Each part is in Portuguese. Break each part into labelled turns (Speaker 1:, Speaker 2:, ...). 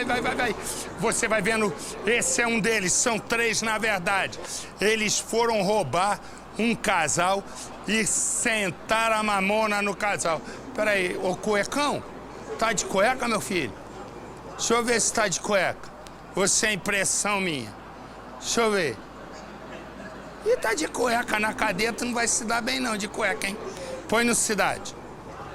Speaker 1: vai. Você vai vendo, esse é um deles, são 3 na verdade. Eles foram roubar um casal e sentaram a mamona no casal. Peraí, ô cuecão, tá de cueca, meu filho? Deixa eu ver se tá de cueca. Ou se é impressão minha. Deixa eu ver. E tá de cueca na cadeia, tu não vai se dar bem não de cueca, hein? Põe no Cidade.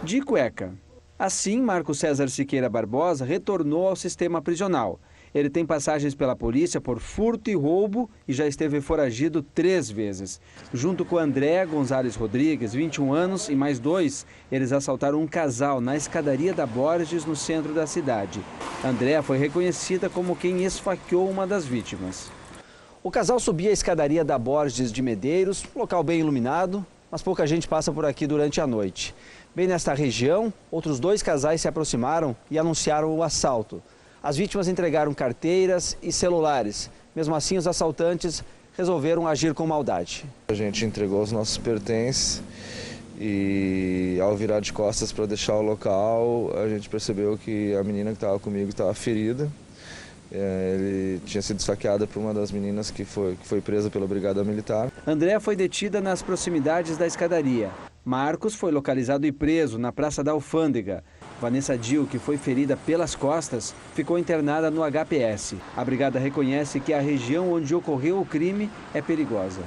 Speaker 2: De cueca. Assim, Marco César Siqueira Barbosa retornou ao sistema prisional. Ele tem passagens pela polícia por furto e roubo e já esteve foragido 3 vezes. Junto com André Gonzalez Rodrigues, 21 anos, e mais 2, eles assaltaram um casal na escadaria da Borges, no centro da cidade. André foi reconhecida como quem esfaqueou uma das vítimas. O casal subia a escadaria da Borges de Medeiros, local bem iluminado, mas pouca gente passa por aqui durante a noite. Bem nesta região, outros 2 casais se aproximaram e anunciaram o assalto. As vítimas entregaram carteiras e celulares. Mesmo assim, os assaltantes resolveram agir com maldade.
Speaker 3: A gente entregou os nossos pertences e, ao virar de costas para deixar o local, a gente percebeu que a menina que estava comigo estava ferida. Ele tinha sido esfaqueado por uma das meninas que foi presa pela Brigada Militar.
Speaker 2: Andréa foi detida nas proximidades da escadaria. Marcos foi localizado e preso na Praça da Alfândega. Vanessa Dil, que foi ferida pelas costas, ficou internada no HPS. A brigada reconhece que a região onde ocorreu o crime é perigosa.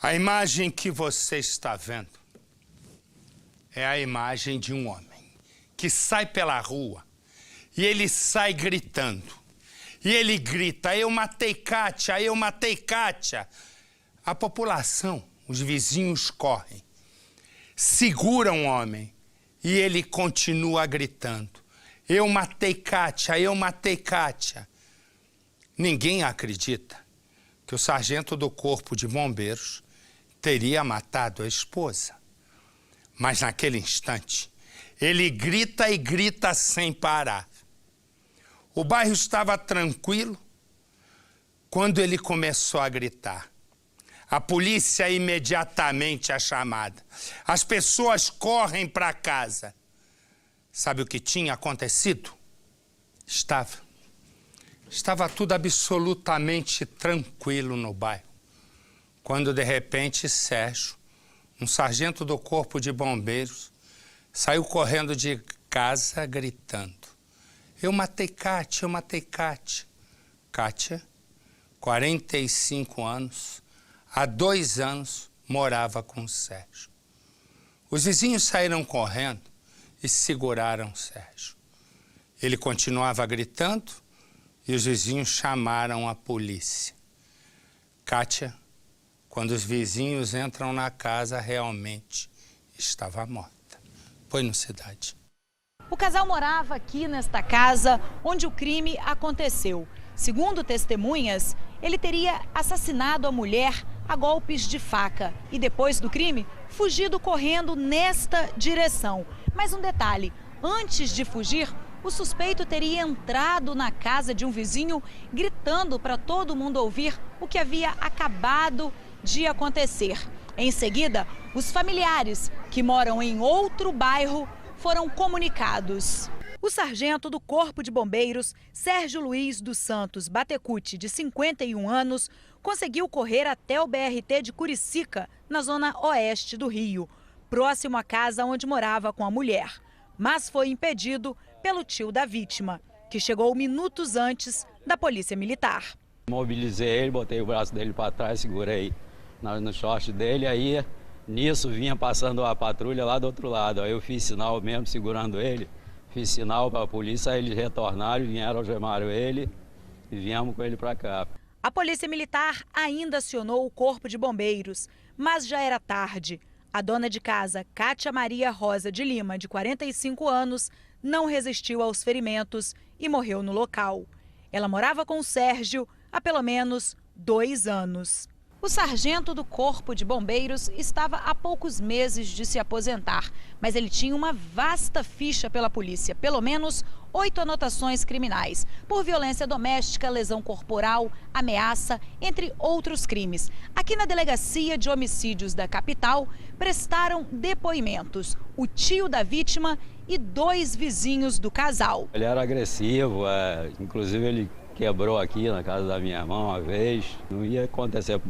Speaker 1: A imagem que você está vendo é a imagem de um homem que sai pela rua e ele sai gritando. E ele grita, eu matei Kátia, eu matei Kátia. A população, os vizinhos correm, seguram o homem e ele continua gritando. Eu matei Kátia, eu matei Kátia. Ninguém acredita que o sargento do Corpo de Bombeiros teria matado a esposa. Mas naquele instante, ele grita e grita sem parar. O bairro estava tranquilo quando ele começou a gritar. A polícia imediatamente é chamada. As pessoas correm para casa. Sabe o que tinha acontecido? Estava tudo absolutamente tranquilo no bairro. Quando, de repente, Sérgio, um sargento do Corpo de Bombeiros, saiu correndo de casa gritando. Eu matei Kátia, eu matei Kátia. Kátia, 45 anos, há 2 anos, morava com o Sérgio. Os vizinhos saíram correndo e seguraram o Sérgio. Ele continuava gritando e os vizinhos chamaram a polícia. Kátia, quando os vizinhos entram na casa, realmente estava morta. Põe no Cidade.
Speaker 4: O casal morava aqui nesta casa onde o crime aconteceu. Segundo testemunhas, ele teria assassinado a mulher a golpes de faca e depois do crime, fugido correndo nesta direção. Mas um detalhe, antes de fugir, o suspeito teria entrado na casa de um vizinho gritando para todo mundo ouvir o que havia acabado de acontecer. Em seguida, os familiares que moram em outro bairro foram comunicados. O sargento do Corpo de Bombeiros, Sérgio Luiz dos Santos Batecuti, de 51 anos, conseguiu correr até o BRT de Curicica, na zona oeste do Rio, próximo à casa onde morava com a mulher. Mas foi impedido pelo tio da vítima, que chegou minutos antes da polícia militar.
Speaker 5: Mobilizei ele, botei o braço dele para trás, segurei no short dele, aí nisso vinha passando a patrulha lá do outro lado. Aí eu fiz sinal mesmo, segurando ele, fiz sinal para a polícia, aí eles retornaram, vieram, algemaram ele e viemos com ele para cá.
Speaker 4: A polícia militar ainda acionou o Corpo de Bombeiros, mas já era tarde. A dona de casa, Kátia Maria Rosa de Lima, de 45 anos, não resistiu aos ferimentos e morreu no local. Ela morava com o Sérgio há pelo menos 2 anos. O sargento do Corpo de Bombeiros estava há poucos meses de se aposentar, mas ele tinha uma vasta ficha pela polícia, pelo menos 8 anotações criminais, por violência doméstica, lesão corporal, ameaça, entre outros crimes. Aqui na Delegacia de Homicídios da capital, prestaram depoimentos o tio da vítima e 2 vizinhos do casal.
Speaker 5: Ele era agressivo, inclusive ele quebrou aqui na casa da minha irmã uma vez. Não ia acontecer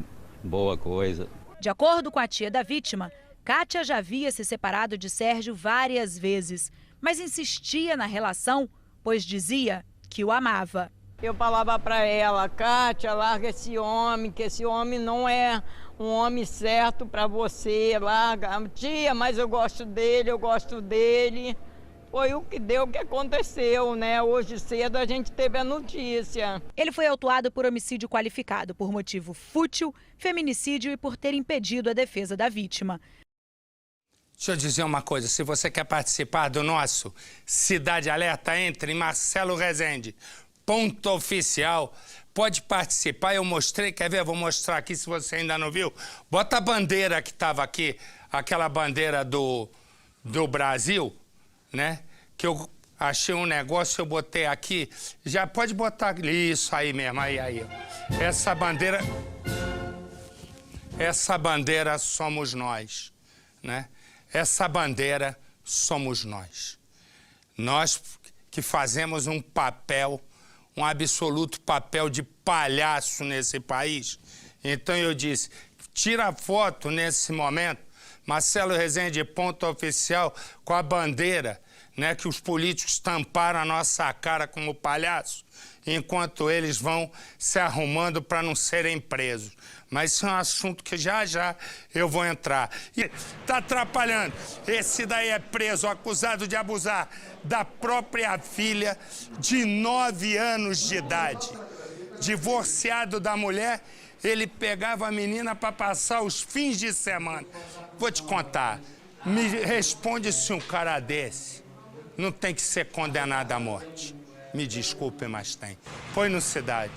Speaker 5: boa coisa.
Speaker 4: De acordo com a tia da vítima, Kátia já havia se separado de Sérgio várias vezes, mas insistia na relação, pois dizia que o amava.
Speaker 6: Eu falava para ela: Kátia, larga esse homem, que esse homem não é um homem certo para você, larga. Tia, mas eu gosto dele, eu gosto dele. Foi o que deu, o que aconteceu, né? Hoje cedo a gente teve a notícia.
Speaker 4: Ele foi autuado por homicídio qualificado, por motivo fútil, feminicídio e por ter impedido a defesa da vítima.
Speaker 1: Deixa eu dizer uma coisa, se você quer participar do nosso Cidade Alerta, entre em Marcelo Rezende, .oficial, pode participar, eu mostrei, quer ver? Vou mostrar aqui se você ainda não viu. Bota a bandeira que estava aqui, aquela bandeira do Brasil, né? Que eu achei um negócio, eu botei aqui, já pode botar isso aí mesmo, aí. Essa bandeira somos nós, né? Essa bandeira somos nós. Nós que fazemos um papel, um absoluto papel de palhaço nesse país. Então eu disse, tira a foto nesse momento, Marcelo Rezende, .oficial, com a bandeira, né, que os políticos tamparam a nossa cara como palhaço, enquanto eles vão se arrumando para não serem presos. Mas isso é um assunto que já eu vou entrar. E tá atrapalhando. Esse daí é preso, acusado de abusar da própria filha de 9 anos de idade. Divorciado da mulher, ele pegava a menina para passar os fins de semana. Vou te contar, me responde se um cara desse não tem que ser condenado à morte. Me desculpe, mas tem. Foi no Cidade.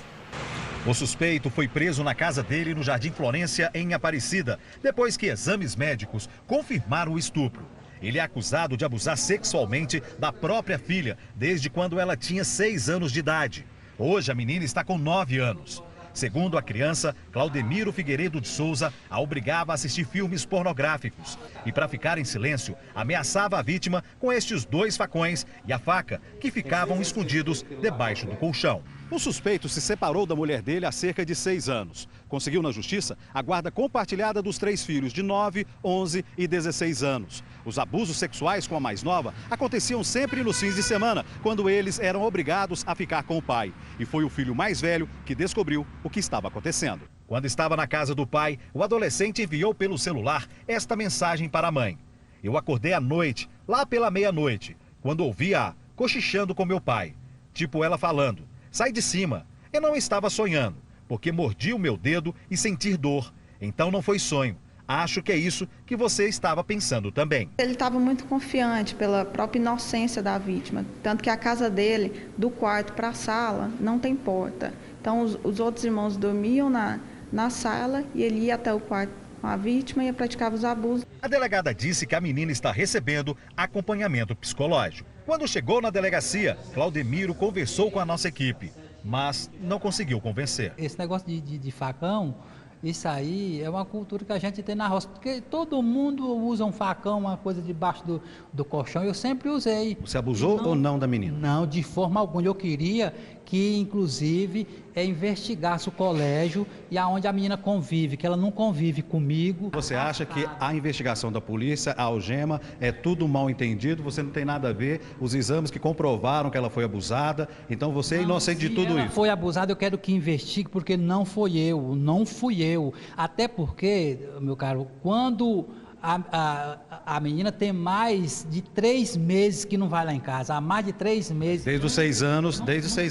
Speaker 7: O suspeito foi preso na casa dele no Jardim Florência, em Aparecida, depois que exames médicos confirmaram o estupro. Ele é acusado de abusar sexualmente da própria filha, desde quando ela tinha 6 anos de idade. Hoje a menina está com 9 anos. Segundo a criança, Claudemiro Figueiredo de Souza a obrigava a assistir filmes pornográficos. E para ficar em silêncio, ameaçava a vítima com estes 2 facões e a faca, que ficavam escondidos debaixo do colchão.
Speaker 8: O suspeito se separou da mulher dele há cerca de 6 anos. Conseguiu na justiça a guarda compartilhada dos 3 filhos de 9, 11 e 16 anos. Os abusos sexuais com a mais nova aconteciam sempre nos fins de semana, quando eles eram obrigados a ficar com o pai. E foi o filho mais velho que descobriu o que estava acontecendo.
Speaker 7: Quando estava na casa do pai, o adolescente enviou pelo celular esta mensagem para a mãe. Eu acordei à noite, lá pela meia-noite, quando ouvi-a cochichando com meu pai. Tipo ela falando: sai de cima. Eu não estava sonhando, porque mordi o meu dedo e senti dor. Então não foi sonho. Acho que é isso que você estava pensando também.
Speaker 9: Ele estava muito confiante pela própria inocência da vítima. Tanto que a casa dele, do quarto para a sala, não tem porta. Então os outros irmãos dormiam na sala e ele ia até o quarto com a vítima e praticava os abusos.
Speaker 7: A delegada disse que a menina está recebendo acompanhamento psicológico. Quando chegou na delegacia, Claudemiro conversou com a nossa equipe, mas não conseguiu convencer.
Speaker 10: Esse negócio de facão, isso aí é uma cultura que a gente tem na roça, porque todo mundo usa um facão, uma coisa debaixo do colchão. Eu sempre usei.
Speaker 8: Você abusou ou não da menina?
Speaker 10: Não, de forma alguma. Eu queria que, inclusive, investigasse o colégio e aonde a menina convive, que ela não convive comigo.
Speaker 8: Você acha que a investigação da polícia, a algema, é tudo mal entendido, você não tem nada a ver, os exames que comprovaram que ela foi abusada, então você é inocente de tudo isso? Se ela
Speaker 10: foi abusada, eu quero que investigue, porque não foi eu, não fui eu. Até porque, meu caro, quando a menina tem mais de 3 meses que não vai lá em casa, há mais de 3 meses.
Speaker 8: Desde os 6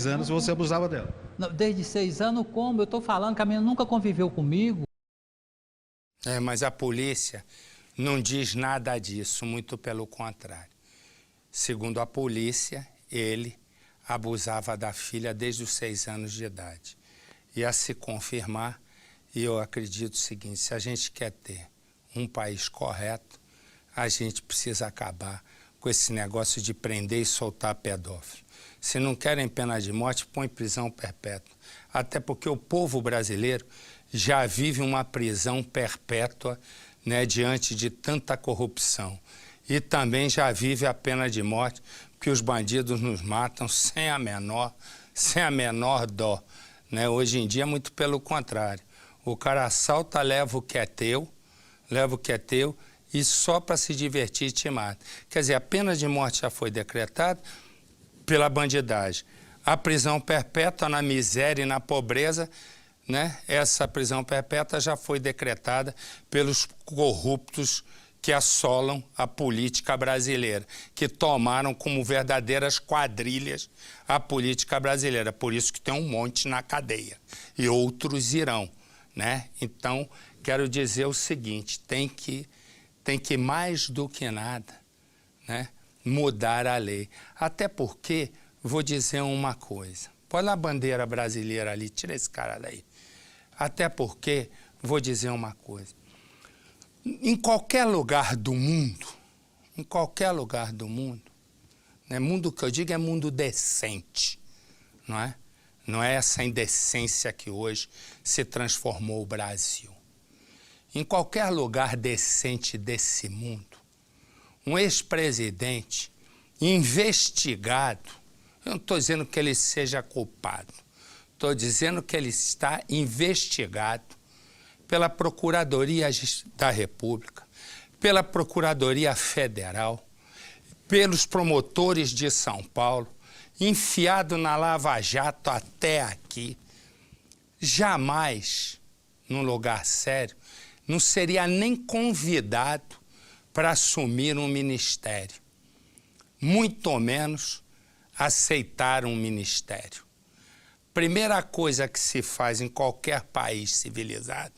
Speaker 8: anos você abusava dela?
Speaker 10: Não, desde 6 anos como? Eu estou falando que a menina nunca conviveu comigo.
Speaker 1: Mas a polícia não diz nada disso, muito pelo contrário. Segundo a polícia, ele abusava da filha desde os 6 anos de idade. E a se confirmar, e eu acredito o seguinte, se a gente quer ter um país correto, a gente precisa acabar com esse negócio de prender e soltar pedófilo. Se não querem pena de morte, põe prisão perpétua. Até porque o povo brasileiro já vive uma prisão perpétua, né, diante de tanta corrupção. e também já vive a pena de morte, porque os bandidos nos matam sem a menor dó, né? Hoje em dia é muito pelo contrário. O cara assalta, leva o que é teu, e só para se divertir te mata. Quer dizer, a pena de morte já foi decretada pela bandidagem. A prisão perpétua na miséria e na pobreza, né? Essa prisão perpétua já foi decretada pelos corruptos que assolam a política brasileira, que tomaram como verdadeiras quadrilhas a política brasileira. Por isso que tem um monte na cadeia. E outros irão, né? Então, quero dizer o seguinte, tem que mais do que nada, né, mudar a lei. Até porque, vou dizer uma coisa, põe lá a bandeira brasileira ali, tira esse cara daí. Até porque, vou dizer uma coisa, em qualquer lugar do mundo, né, mundo que eu digo é mundo decente, não é? Não é essa indecência que hoje se transformou o Brasil. Em qualquer lugar decente desse mundo, um ex-presidente investigado, eu não estou dizendo que ele seja culpado, estou dizendo que ele está investigado pela Procuradoria da República, pela Procuradoria Federal, pelos promotores de São Paulo, enfiado na Lava Jato até aqui. Jamais, num lugar sério, não seria nem convidado para assumir um ministério, muito menos aceitar um ministério. Primeira coisa que se faz em qualquer país civilizado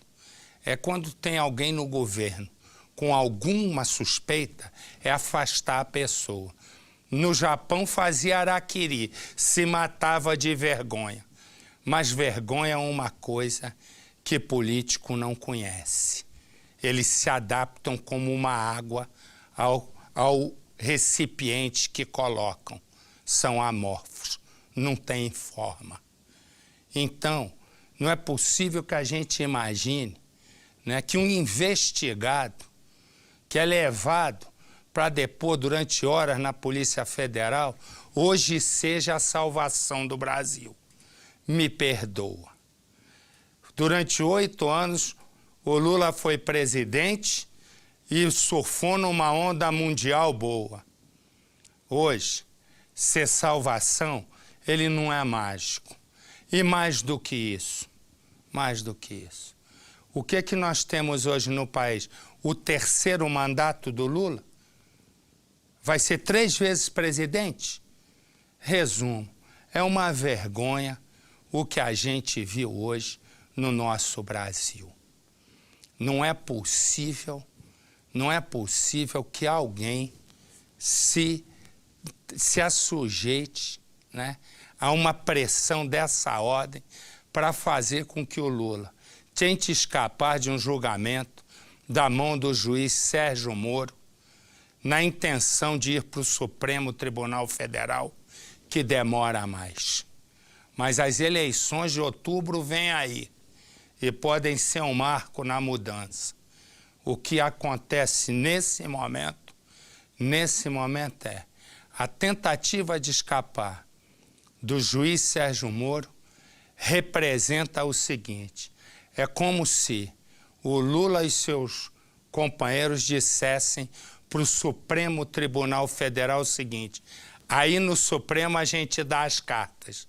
Speaker 1: é quando tem alguém no governo com alguma suspeita, é afastar a pessoa. No Japão fazia harakiri, se matava de vergonha. Mas vergonha é uma coisa que político não conhece. Eles se adaptam como uma água ao recipiente que colocam. São amorfos, não têm forma. Então, não é possível que a gente imagine, né, que um investigado que é levado para depor durante horas na Polícia Federal, hoje seja a salvação do Brasil. Me perdoa. Durante 8 anos, o Lula foi presidente e surfou numa onda mundial boa. Hoje, ser salvação, ele não é mágico. E mais do que isso, o que nós temos hoje no país? O terceiro mandato do Lula? Vai ser 3 vezes presidente? Resumo, é uma vergonha o que a gente viu hoje no nosso Brasil. Não é possível que alguém se assujeite, né, a uma pressão dessa ordem para fazer com que o Lula tente escapar de um julgamento da mão do juiz Sérgio Moro, na intenção de ir para o Supremo Tribunal Federal, que demora mais. Mas as eleições de outubro vêm aí e podem ser um marco na mudança. O que acontece nesse momento é a tentativa de escapar do juiz Sérgio Moro representa o seguinte, é como se o Lula e seus companheiros dissessem para o Supremo Tribunal Federal o seguinte, aí no Supremo a gente dá as cartas.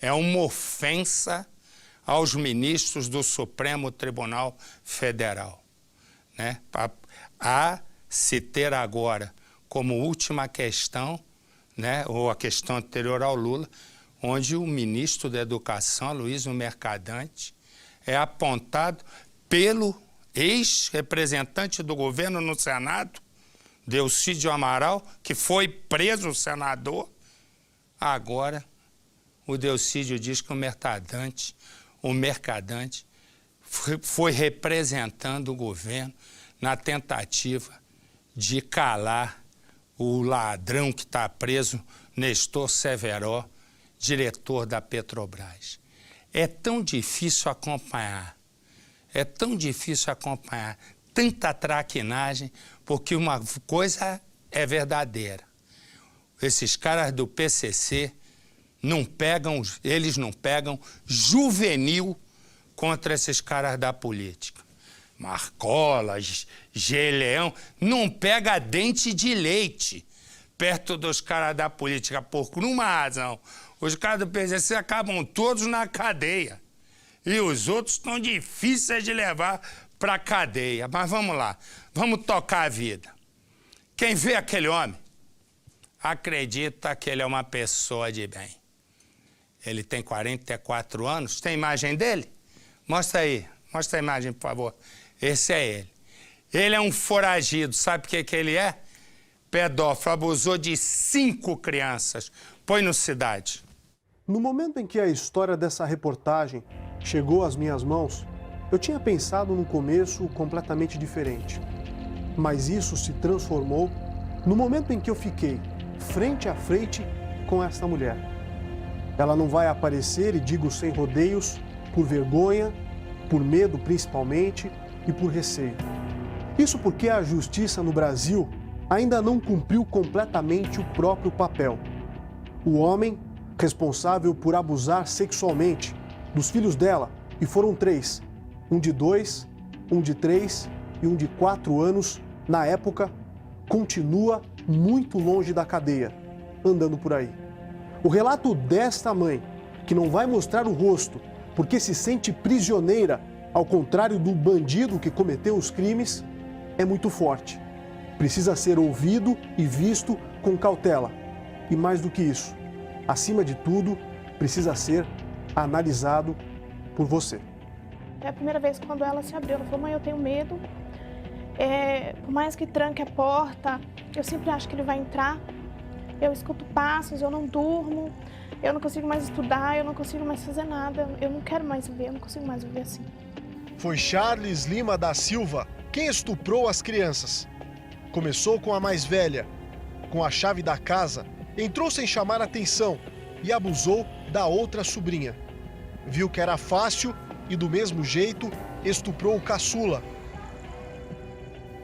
Speaker 1: É uma ofensa aos ministros do Supremo Tribunal Federal, né? A se ter agora como última questão, né, ou a questão anterior ao Lula, onde o ministro da Educação, Aloysio Mercadante, é apontado pelo ex-representante do governo no Senado, Delcídio Amaral, que foi preso, senador. Agora, o Delcídio diz que o Mercadante foi representando o governo na tentativa de calar o ladrão que está preso, Nestor Severo, diretor da Petrobras. É tão difícil acompanhar tanta traquinagem, porque uma coisa é verdadeira. Esses caras do PCC eles não pegam juvenil contra esses caras da política. Marcola, Geleão, não pega dente de leite perto dos caras da política, por uma razão. Os caras do PCC acabam todos na cadeia. E os outros estão difíceis de levar para cadeia. Mas vamos lá, vamos tocar a vida. Quem vê aquele homem acredita que ele é uma pessoa de bem. Ele tem 44 anos. Tem imagem dele? Mostra aí. Mostra a imagem, por favor. Esse é ele. Ele é um foragido. Sabe o que ele é? Pedófilo. Abusou de 5 crianças. Põe no Cidade.
Speaker 11: No momento em que a história dessa reportagem chegou às minhas mãos, eu tinha pensado no começo completamente diferente. Mas isso se transformou no momento em que eu fiquei frente a frente com esta mulher. Ela não vai aparecer, e digo sem rodeios, por vergonha, por medo principalmente e por receio. Isso porque a justiça no Brasil ainda não cumpriu completamente o próprio papel. O homem responsável por abusar sexualmente dos filhos dela, e foram 3, um de 2, um de 3 e um de 4 anos, na época, continua muito longe da cadeia, andando por aí. O relato desta mãe, que não vai mostrar o rosto porque se sente prisioneira, ao contrário do bandido que cometeu os crimes, é muito forte. Precisa ser ouvido e visto com cautela. E mais do que isso, acima de tudo, precisa ser analisado por você.
Speaker 12: É a primeira vez quando ela se abriu, ela falou: mãe, eu tenho medo. Por mais que tranque a porta, eu sempre acho que ele vai entrar. Eu escuto passos, eu não durmo, eu não consigo mais estudar, eu não consigo mais fazer nada. Eu não quero mais viver, eu não consigo mais viver assim.
Speaker 11: Foi Charles Lima da Silva quem estuprou as crianças. Começou com a mais velha. Com a chave da casa, entrou sem chamar atenção e abusou da outra sobrinha. Viu que era fácil e, do mesmo jeito, estuprou o caçula,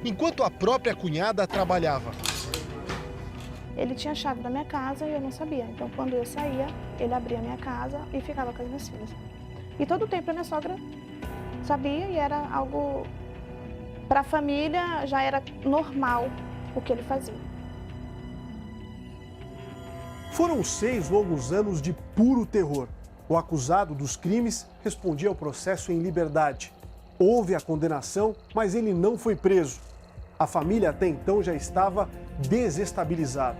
Speaker 11: enquanto a própria cunhada trabalhava.
Speaker 12: Ele tinha a chave da minha casa e eu não sabia. Então, quando eu saía, ele abria a minha casa e ficava com as minhas filhas. E todo o tempo a minha sogra sabia, e era algo... Para a família, já era normal o que ele fazia. Foram 6 longos anos de puro terror. O acusado dos crimes respondia ao processo em liberdade. Houve a condenação, mas ele não foi preso. A família até então já estava desestabilizada.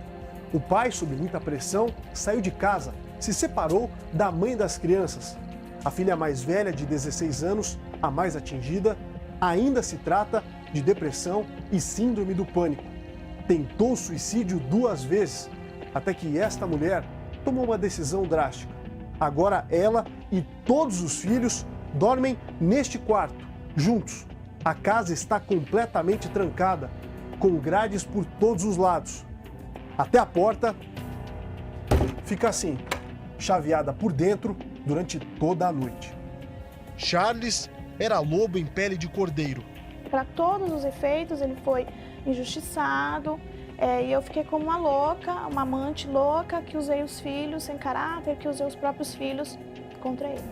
Speaker 12: O pai, sob muita pressão, saiu de casa, se separou da mãe das crianças. A filha mais velha, de 16 anos, a mais atingida, ainda se trata de depressão e síndrome do pânico. Tentou suicídio 2 vezes, até que esta mulher tomou uma decisão drástica. Agora ela e todos os filhos dormem neste quarto, juntos. A casa está completamente trancada, com grades por todos os lados. Até a porta fica assim, chaveada por dentro durante toda a noite. Charles era lobo em pele de cordeiro. Para todos os efeitos, ele foi injustiçado, e eu fiquei como uma louca, uma amante louca, que usei os filhos sem caráter, que usei os próprios filhos contra ele.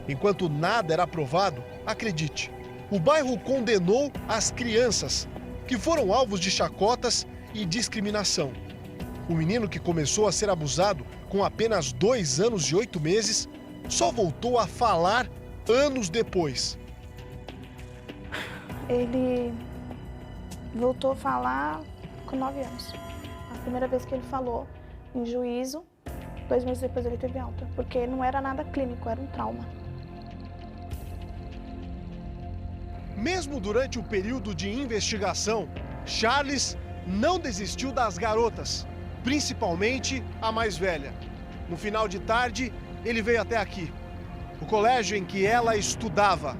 Speaker 12: Enquanto nada era aprovado, acredite, o bairro condenou as crianças, que foram alvos de chacotas e discriminação. O menino, que começou a ser abusado com apenas 2 anos e 8 meses, só voltou a falar anos depois. Ele voltou a falar com 9 anos. A primeira vez que ele falou em juízo, 2 meses depois ele teve alta, porque não era nada clínico, era um trauma. Mesmo durante o período de investigação, Charles não desistiu das garotas, principalmente a mais velha. No final de tarde, ele veio até aqui, o colégio em que ela estudava.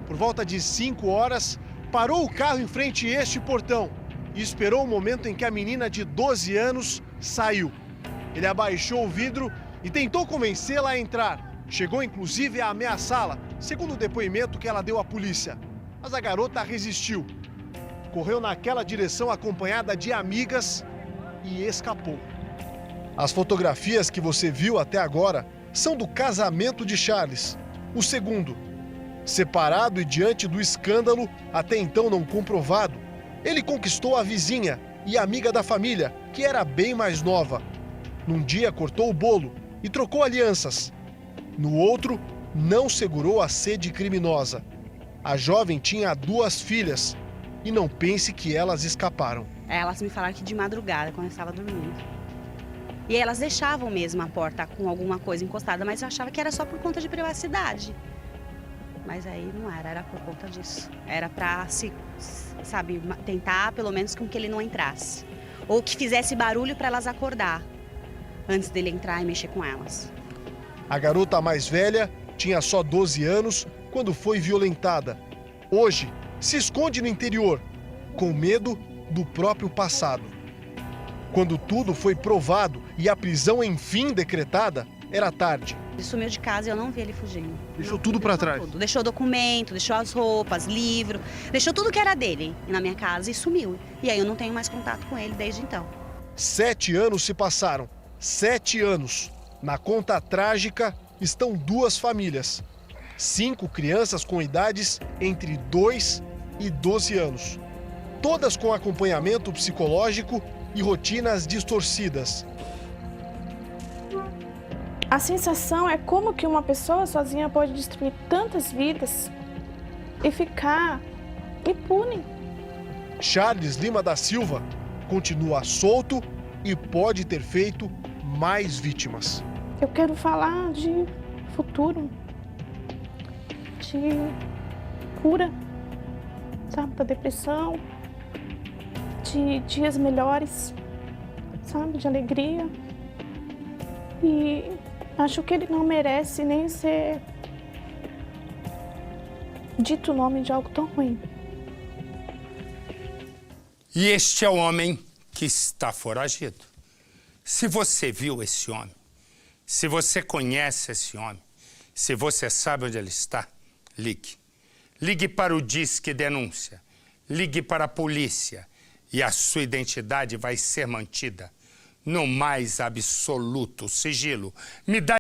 Speaker 12: Por volta de 5 horas, parou o carro em frente a este portão e esperou o momento em que a menina de 12 anos saiu. Ele abaixou o vidro e tentou convencê-la a entrar. Chegou inclusive a ameaçá-la, segundo o depoimento que ela deu à polícia. Mas a garota resistiu correu naquela direção acompanhada de amigas e escapou. As fotografias que você viu até agora são do casamento de Charles, o segundo. Separado e diante do escândalo, até então não comprovado, ele conquistou a vizinha e amiga da família, que era bem mais nova. Num dia cortou o bolo e trocou alianças. No outro, não segurou a sede criminosa. A jovem tinha 2 filhas e não pense que elas escaparam.
Speaker 13: Elas me falaram que de madrugada, quando eu estava dormindo. E elas deixavam mesmo a porta com alguma coisa encostada, mas eu achava que era só por conta de privacidade. Mas aí não era, era por conta disso. Era pra tentar pelo menos com que ele não entrasse. Ou que fizesse barulho para elas acordar, antes dele entrar e mexer com elas.
Speaker 12: A garota mais velha tinha só 12 anos quando foi violentada. Hoje, se esconde no interior, com medo do próprio passado. Quando tudo foi provado e a prisão enfim decretada, era tarde.
Speaker 13: Ele sumiu de casa e eu não vi ele fugindo.
Speaker 12: Deixou tudo para trás?
Speaker 13: Tudo. Deixou documento, deixou as roupas, livro, deixou tudo que era dele na minha casa e sumiu. E aí eu não tenho mais contato com ele desde então.
Speaker 12: 7 anos se passaram. 7 anos. Na conta trágica estão 2 famílias. 5 crianças com idades entre 2 e 12 anos. Todas com acompanhamento psicológico e rotinas distorcidas.
Speaker 14: A sensação é como que uma pessoa sozinha pode destruir tantas vidas e ficar impune.
Speaker 12: Charles Lima da Silva continua solto e pode ter feito mais vítimas.
Speaker 14: Eu quero falar de futuro, de cura, sabe, da depressão, de dias melhores, sabe, de alegria. E acho que ele não merece nem ser dito o nome de algo tão ruim.
Speaker 1: E este é o homem que está foragido. Se você viu esse homem, se você conhece esse homem, se você sabe onde ele está, ligue. Ligue para o Disque Denúncia, ligue para a polícia e a sua identidade vai ser mantida no mais absoluto sigilo. Me dá